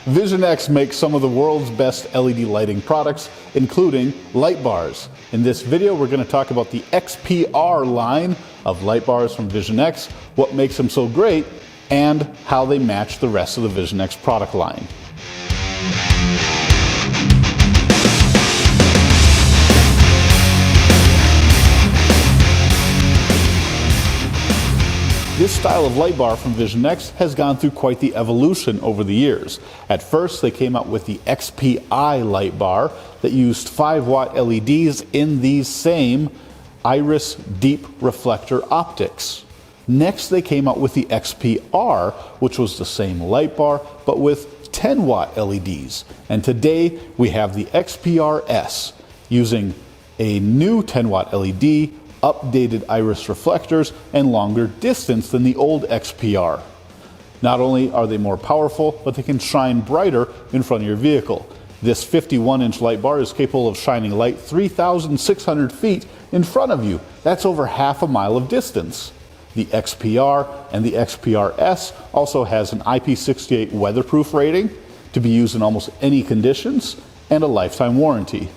Vision X makes some of the world's best LED lighting products, including light bars. In this video, we're going to talk about the XPR line of light bars from Vision X, what makes them so great, and how they match the rest of the Vision X product line. This style of light bar from Vision X has gone through quite the evolution over the years. At first, they came out with the XPI light bar that used 5-watt LEDs in these same iris deep reflector optics. Next, they came out with the XPR, which was the same light bar, but with 10-watt LEDs. And today, we have the XPR-S, using a new 10-watt LED, updated iris reflectors, and longer distance than the old XPR. Not only are they more powerful, but they can shine brighter in front of your vehicle. This 51-inch light bar is capable of shining light 3,600 feet in front of you. That's over half a mile of distance. The XPR and the XPR-S also has an IP68 weatherproof rating to be used in almost any conditions and a lifetime warranty.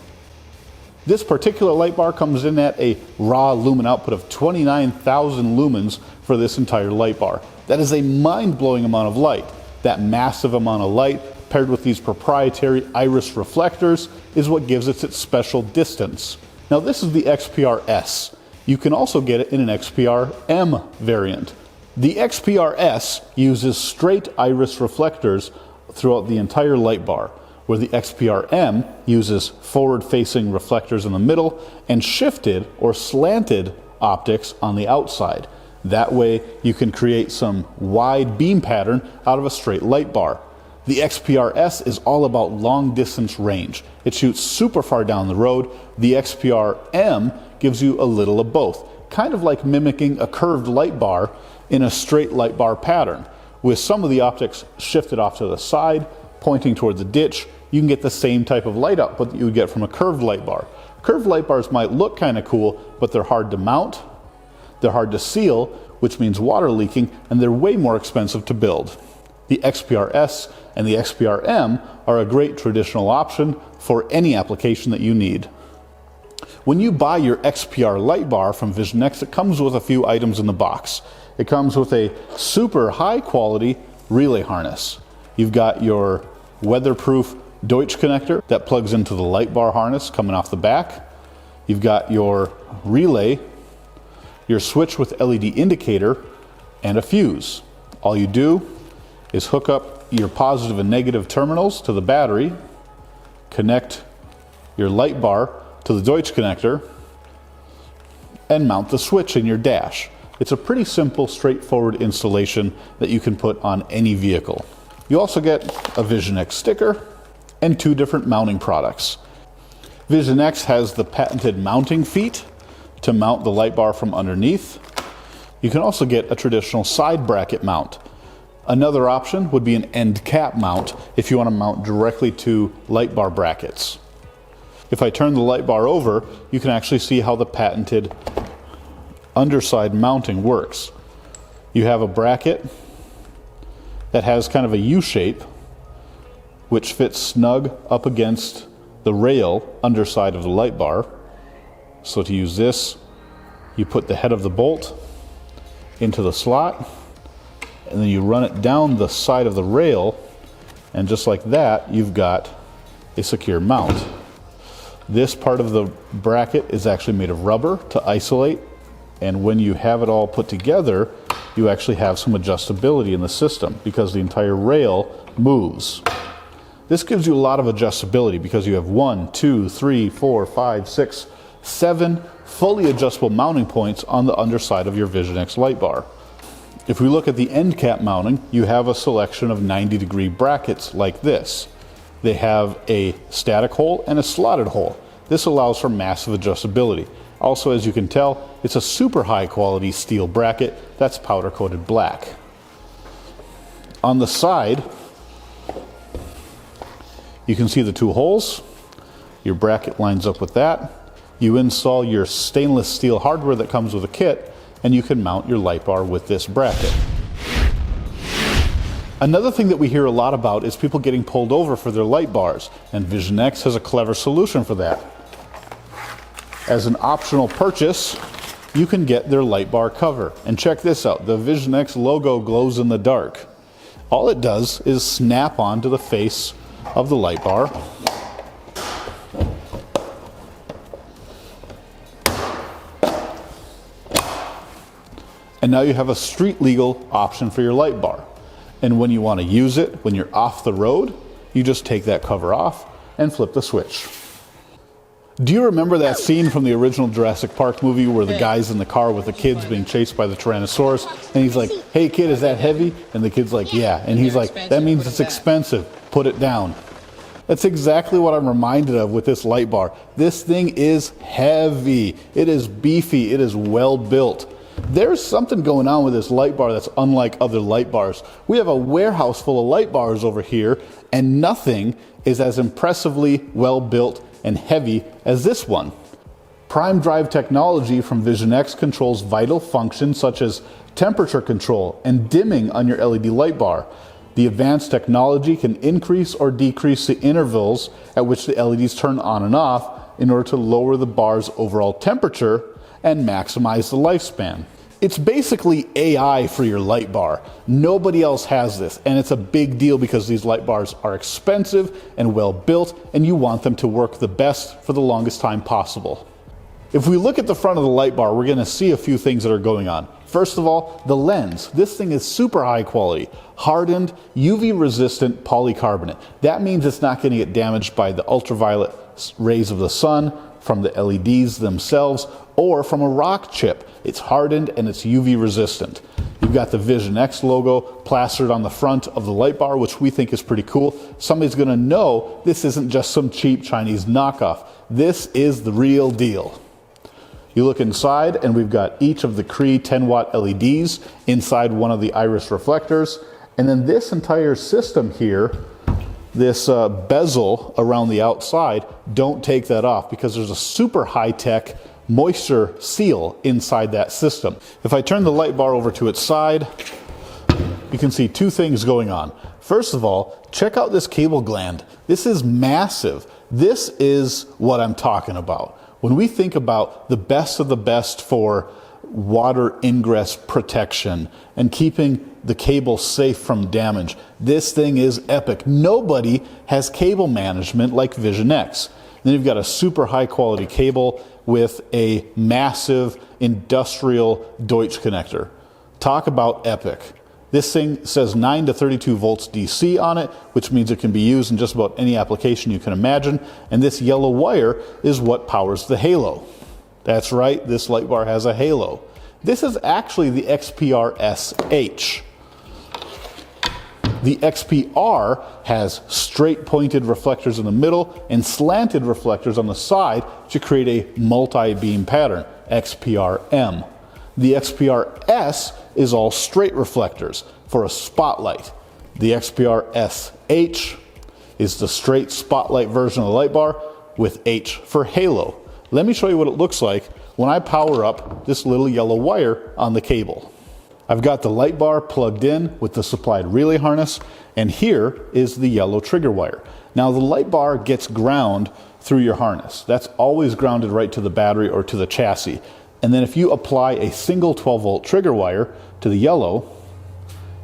This particular light bar comes in at a raw lumen output of 29,000 lumens for this entire light bar. That is a mind-blowing amount of light. That massive amount of light paired with these proprietary iris reflectors is what gives it its special distance. Now this is the XPR-S. You can also get it in an XPR-M variant. The XPR-S uses straight iris reflectors throughout the entire light bar, where the XPR-M uses forward-facing reflectors in the middle and shifted or slanted optics on the outside. That way you can create some wide beam pattern out of a straight light bar. The XPR-S is all about long distance range. It shoots super far down the road. The XPR-M gives you a little of both, kind of like mimicking a curved light bar in a straight light bar pattern. With some of the optics shifted off to the side, pointing toward the ditch, you can get the same type of light output that you would get from a curved light bar. Curved light bars might look kind of cool, but they're hard to mount, they're hard to seal, which means water leaking, and they're way more expensive to build. The XPR-S and the XPR-M are a great traditional option for any application that you need. When you buy your XPR light bar from Vision X, it comes with a few items in the box. It comes with a super high quality relay harness. You've got your weatherproof Deutsch connector that plugs into the light bar harness coming off the back. You've got your relay, your switch with LED indicator, and a fuse. All you do is hook up your positive and negative terminals to the battery, connect your light bar to the Deutsch connector, and mount the switch in your dash. It's a pretty simple, straightforward installation that you can put on any vehicle. You also get a Vision X sticker and 2 different mounting products. Vision X has the patented mounting feet to mount the light bar from underneath. You can also get a traditional side bracket mount. Another option would be an end cap mount if you want to mount directly to light bar brackets. If I turn the light bar over, you can actually see how the patented underside mounting works. You have a bracket that has kind of a U shape, which fits snug up against the rail underside of the light bar. So to use this, you put the head of the bolt into the slot, and then you run it down the side of the rail, and just like that, you've got a secure mount. This part of the bracket is actually made of rubber to isolate, and when you have it all put together, you actually have some adjustability in the system because the entire rail moves. This gives you a lot of adjustability because you have 1, 2, 3, 4, 5, 6, 7 fully adjustable mounting points on the underside of your Vision X light bar. If we look at the end cap mounting, you have a selection of 90-degree brackets like this. They have a static hole and a slotted hole. This allows for massive adjustability. Also, as you can tell, it's a super high quality steel bracket that's powder coated black. On the side, you can see the 2 holes. Your bracket lines up with that. You install your stainless steel hardware that comes with a kit, and you can mount your light bar with this bracket. Another thing that we hear a lot about is people getting pulled over for their light bars, and Vision X has a clever solution for that. As an optional purchase, you can get their light bar cover. And check this out, the Vision X logo glows in the dark. All it does is snap onto the face of the light bar. And now you have a street legal option for your light bar. And when you want to use it, when you're off the road, you just take that cover off and flip the switch. Do you remember that scene from the original Jurassic Park movie where the guy's in the car with the kids being chased by the Tyrannosaurus, and he's like, "Hey kid, is that heavy?" And the kid's like, "Yeah." And he's like, "That means it's expensive. Put it down." That's exactly what I'm reminded of with this light bar. This thing is heavy. It is beefy. It is well built. There's something going on with this light bar that's unlike other light bars. We have a warehouse full of light bars over here, and nothing is as impressively well built and heavy as this one. Prime drive technology from Vision X controls vital functions such as temperature control and dimming on your LED light bar. The advanced technology can increase or decrease the intervals at which the LEDs turn on and off in order to lower the bar's overall temperature and maximize the lifespan. It's basically AI for your light bar. Nobody else has this, and it's a big deal because these light bars are expensive and well built, and you want them to work the best for the longest time possible. If we look at the front of the light bar, we're gonna see a few things that are going on. First of all, the lens. This thing is super high quality, hardened, UV resistant polycarbonate. That means it's not gonna get damaged by the ultraviolet rays of the sun, from the LEDs themselves, or from a rock chip. It's hardened and it's UV resistant. You've got the Vision X logo plastered on the front of the light bar, which we think is pretty cool. Somebody's gonna know this isn't just some cheap Chinese knockoff. This is the real deal. You look inside and we've got each of the Cree 10-watt LEDs inside one of the iris reflectors. And then this entire system here, this bezel around the outside, don't take that off because there's a super high-tech moisture seal inside that system. If I turn the light bar over to its side, you can see two things going on. First of all, check out this cable gland. This is massive. This is what I'm talking about. When we think about the best of the best for water ingress protection and keeping the cable safe from damage, this thing is epic. Nobody has cable management like Vision X. Then you've got a super high quality cable with a massive industrial Deutsch connector. Talk about epic. This thing says 9 to 32 volts DC on it, which means it can be used in just about any application you can imagine. And this yellow wire is what powers the halo. That's right, this light bar has a halo. This is actually the XPR-S H. The XPR has straight pointed reflectors in the middle and slanted reflectors on the side to create a multi-beam pattern, XPR-M. The XPR-S is all straight reflectors for a spotlight. The XPR-S H is the straight spotlight version of the light bar with H for halo. Let me show you what it looks like when I power up this little yellow wire on the cable. I've got the light bar plugged in with the supplied relay harness, and here is the yellow trigger wire. Now the light bar gets ground through your harness. That's always grounded right to the battery or to the chassis. And then if you apply a single 12-volt trigger wire to the yellow,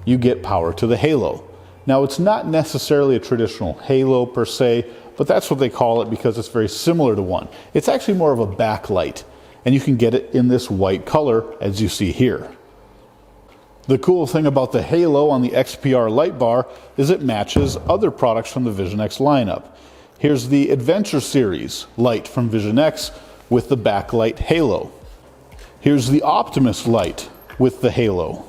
you get power to the halo. Now it's not necessarily a traditional halo per se, but that's what they call it because it's very similar to one. It's actually more of a backlight, and you can get it in this white color as you see here. The cool thing about the halo on the XPR light bar is it matches other products from the Vision X lineup. Here's the Adventure Series light from Vision X with the backlight halo. Here's the Optimus light with the halo.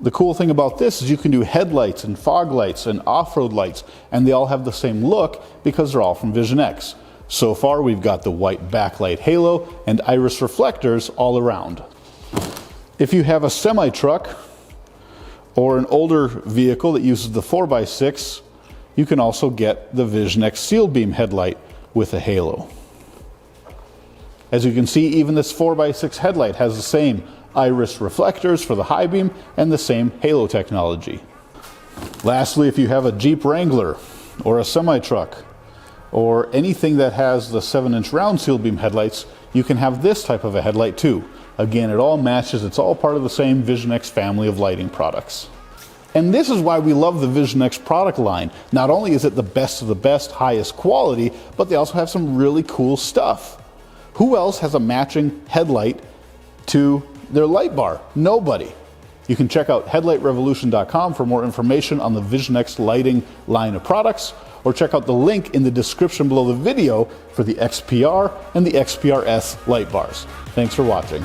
The cool thing about this is you can do headlights and fog lights and off-road lights, and they all have the same look because they're all from Vision X. So far we've got the white backlight halo and iris reflectors all around. If you have a semi-truck or an older vehicle that uses the 4x6, you can also get the Vision X sealed beam headlight with a halo. As you can see, even this 4x6 headlight has the same iris reflectors for the high beam and the same halo technology. Lastly, if you have a Jeep Wrangler or a semi-truck or anything that has the 7-inch round seal beam headlights, you can have this type of a headlight too. Again, it all matches. It's all part of the same Vision X family of lighting products. And this is why we love the Vision X product line. Not only is it the best of the best, highest quality, but they also have some really cool stuff. Who else has a matching headlight to their light bar? Nobody. You can check out headlightrevolution.com for more information on the Vision X lighting line of products, or check out the link in the description below the video for the XPR and the XPR-S light bars. Thanks for watching.